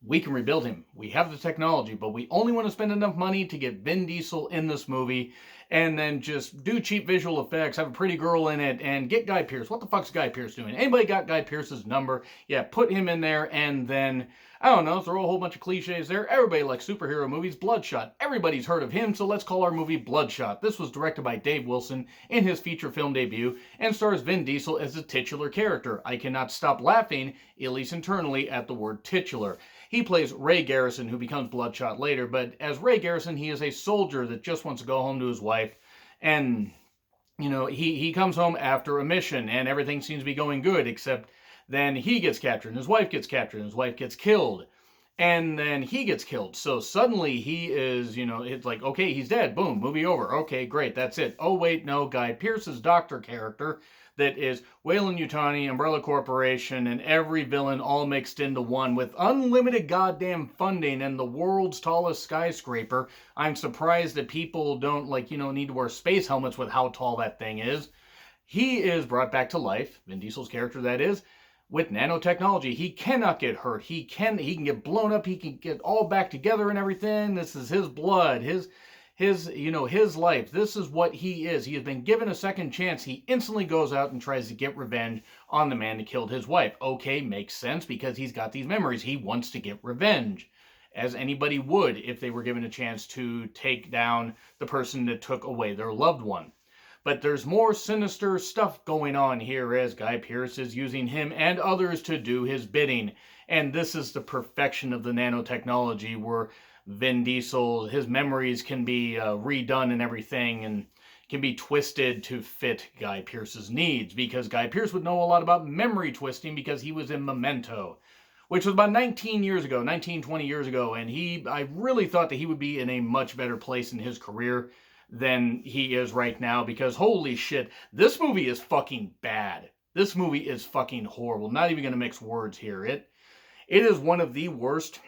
we can rebuild him. We have the technology, but we only want to spend enough money to get Vin Diesel in this movie and then just do cheap visual effects, have a pretty girl in it, and get Guy Pearce. What the fuck's Guy Pearce doing? Anybody got Guy Pearce's number? Yeah, put him in there and then, I don't know, throw a whole bunch of cliches there. Everybody likes superhero movies. Bloodshot. Everybody's heard of him, so let's call our movie Bloodshot. This was directed by Dave Wilson in his feature film debut and stars Vin Diesel as the titular character. I cannot stop laughing, at least internally, at the word titular. He plays Ray Garrison, who becomes Bloodshot later, but as Ray Garrison, he is a soldier that just wants to go home to his wife, and, you know, he comes home after a mission, and everything seems to be going good, except then he gets captured, and his wife gets captured, and his wife gets killed, and then he gets killed. So suddenly he is, you know, it's like, okay, he's dead, boom, movie over, okay, great, that's it. Oh, wait, no, Guy Pearce's doctor character, that is Weyland-Yutani, Umbrella Corporation, and every villain all mixed into one with unlimited goddamn funding and the world's tallest skyscraper. I'm surprised that people don't, like, you know, need to wear space helmets with how tall that thing is. He is brought back to life, Vin Diesel's character that is, with nanotechnology. He cannot get hurt. He can get blown up. He can get all back together and everything. This is his blood, his life. This is what he is. He has been given a second chance. He instantly goes out and tries to get revenge on the man that killed his wife. Okay, makes sense because he's got these memories. He wants to get revenge, as anybody would if they were given a chance to take down the person that took away their loved one. But there's more sinister stuff going on here as Guy Pearce is using him and others to do his bidding. And this is the perfection of the nanotechnology where Vin Diesel, his memories can be redone and everything, and can be twisted to fit Guy Pearce's needs, because Guy Pearce would know a lot about memory twisting because he was in Memento, which was about 19 years ago, 19, 20 years ago, and I really thought that he would be in a much better place in his career than he is right now, because holy shit, this movie is fucking bad. This movie is fucking horrible. Not even going to mix words here. It is one of the worst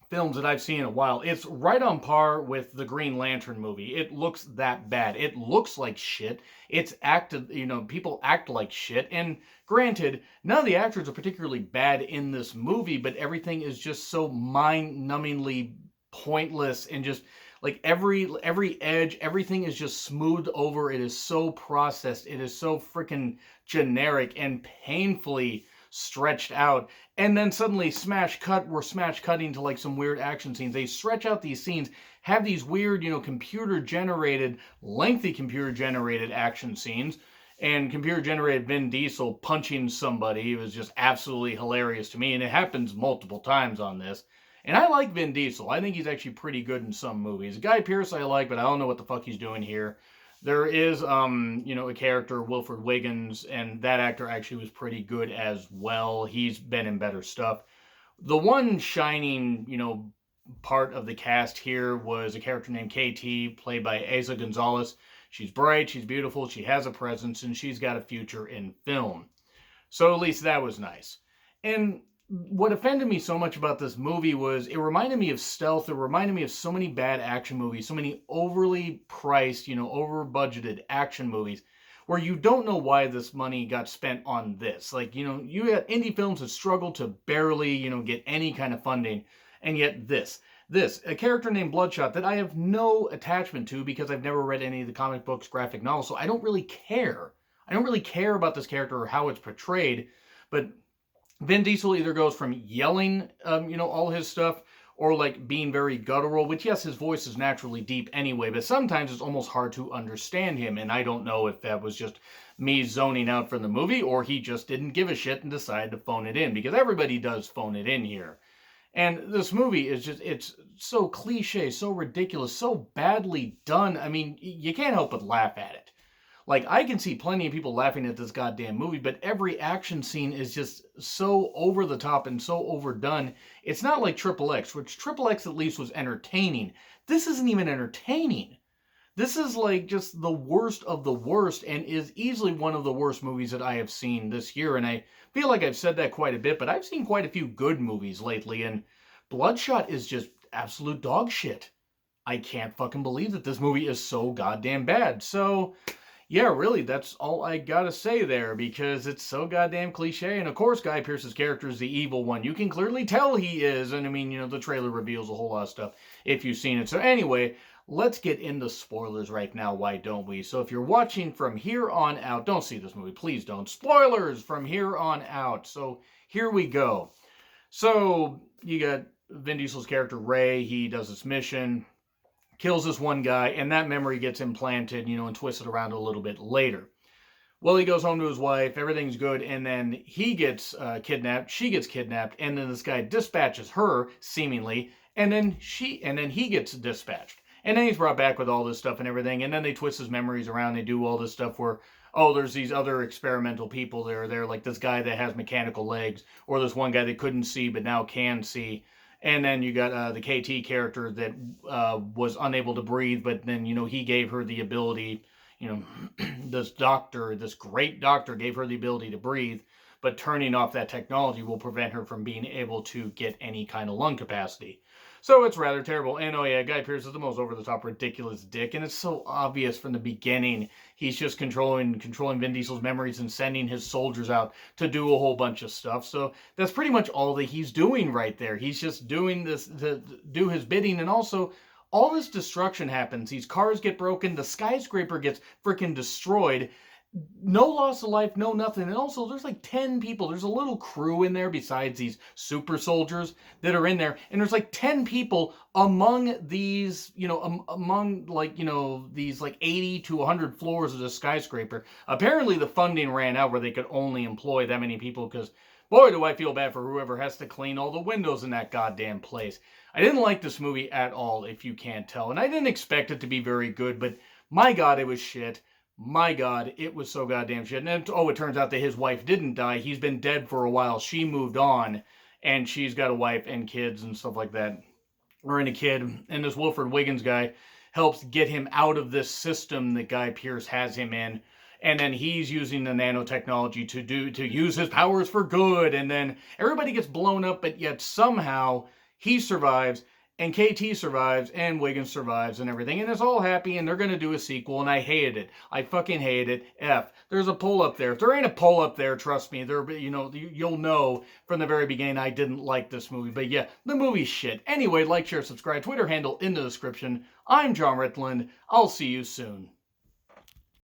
films that I've seen in a while. It's right on par with the Green Lantern movie. It looks that bad. It looks like shit. It's acted, you know, people act like shit. And granted, none of the actors are particularly bad in this movie, but everything is just so mind-numbingly pointless, and just like every edge, everything is just smoothed over. It is so processed. It is so freaking generic and painfully stretched out. And then suddenly we're smash cutting to like some weird action scenes. They stretch out these scenes, have these weird, you know, lengthy computer generated action scenes, and computer generated Vin Diesel punching somebody. It was just absolutely hilarious to me, and it happens multiple times on this. And I like Vin Diesel. I think he's actually pretty good in some movies. Guy Pearce I like, but I don't know what the fuck he's doing here. There is, you know, a character, Wilford Wiggins, and that actor actually was pretty good as well. He's been in better stuff. The one shining, you know, part of the cast here was a character named KT, played by Asa Gonzalez. She's bright, she's beautiful, she has a presence, and she's got a future in film. So at least that was nice. And what offended me so much about this movie was it reminded me of Stealth. It reminded me of so many bad action movies, so many overly priced, you know, over budgeted action movies where you don't know why this money got spent on this. Like, you know, you got indie films that struggle to barely, you know, get any kind of funding. And yet this, a character named Bloodshot that I have no attachment to because I've never read any of the comic books, graphic novels, so I don't really care. I don't really care about this character or how it's portrayed, but Vin Diesel either goes from yelling, you know, all his stuff, or like being very guttural, which yes, his voice is naturally deep anyway, but sometimes it's almost hard to understand him, and I don't know if that was just me zoning out from the movie, or he just didn't give a shit and decided to phone it in, because everybody does phone it in here. And this movie is just, it's so cliche, so ridiculous, so badly done. I mean, you can't help but laugh at it. Like, I can see plenty of people laughing at this goddamn movie, but every action scene is just so over the top and so overdone. It's not like Triple X, which Triple X at least was entertaining. This isn't even entertaining. This is like just the worst of the worst, and is easily one of the worst movies that I have seen this year. And I feel like I've said that quite a bit, but I've seen quite a few good movies lately, and Bloodshot is just absolute dog shit. I can't fucking believe that this movie is so goddamn bad. So Yeah, really, that's all I gotta say there because it's so goddamn cliche. And of course, Guy Pearce's character is the evil one. You can clearly tell he is. And I mean, the trailer reveals a whole lot of stuff if you've seen it. So, anyway, let's get into spoilers right now. Why don't we? So, if you're watching from here on out, don't see this movie. Please don't. Spoilers from here on out. So, here we go. So, you got Vin Diesel's character, Ray. He does this mission, kills this one guy, and that memory gets implanted, and twisted around a little bit later. Well, he goes home to his wife, everything's good, and then he gets kidnapped, she gets kidnapped, and then this guy dispatches her, seemingly, and then he gets dispatched. And then he's brought back with all this stuff and everything, and then they twist his memories around, they do all this stuff where, oh, there's these other experimental people that are there, like this guy that has mechanical legs, or this one guy that couldn't see but now can see. And then you got the KT character that was unable to breathe, but then, he gave her the ability, this great doctor gave her the ability to breathe, but turning off that technology will prevent her from being able to get any kind of lung capacity. So it's rather terrible. And oh yeah, Guy Pearce is the most over-the-top ridiculous dick, and it's so obvious from the beginning. He's just controlling Vin Diesel's memories and sending his soldiers out to do a whole bunch of stuff. So that's pretty much all that he's doing right there. He's just doing this to do his bidding, and also all this destruction happens. These cars get broken, the skyscraper gets freaking destroyed. No loss of life, no nothing. And also, there's like 10 people. There's a little crew in there besides these super soldiers that are in there. And there's like 10 people among these, these like 80 to 100 floors of the skyscraper. Apparently, the funding ran out where they could only employ that many people because, boy, do I feel bad for whoever has to clean all the windows in that goddamn place. I didn't like this movie at all, if you can't tell. And I didn't expect it to be very good, but my God, it was shit. My God, it was so goddamn shit. And it turns out that his wife didn't die. He's been dead for a while. She moved on, and she's got a wife and kids and stuff like that. Or a kid. And this Wilford Wiggins guy helps get him out of this system that Guy Pearce has him in. And then he's using the nanotechnology to use his powers for good. And then everybody gets blown up, but yet somehow he survives. And KT survives, and Wiggins survives, and everything. And it's all happy, and they're going to do a sequel, and I hated it. I fucking hated it. There's a poll up there. If there ain't a poll up there, trust me, you'll know from the very beginning I didn't like this movie. But yeah, the movie's shit. Anyway, like, share, subscribe. Twitter handle in the description. I'm John Ritland. I'll see you soon.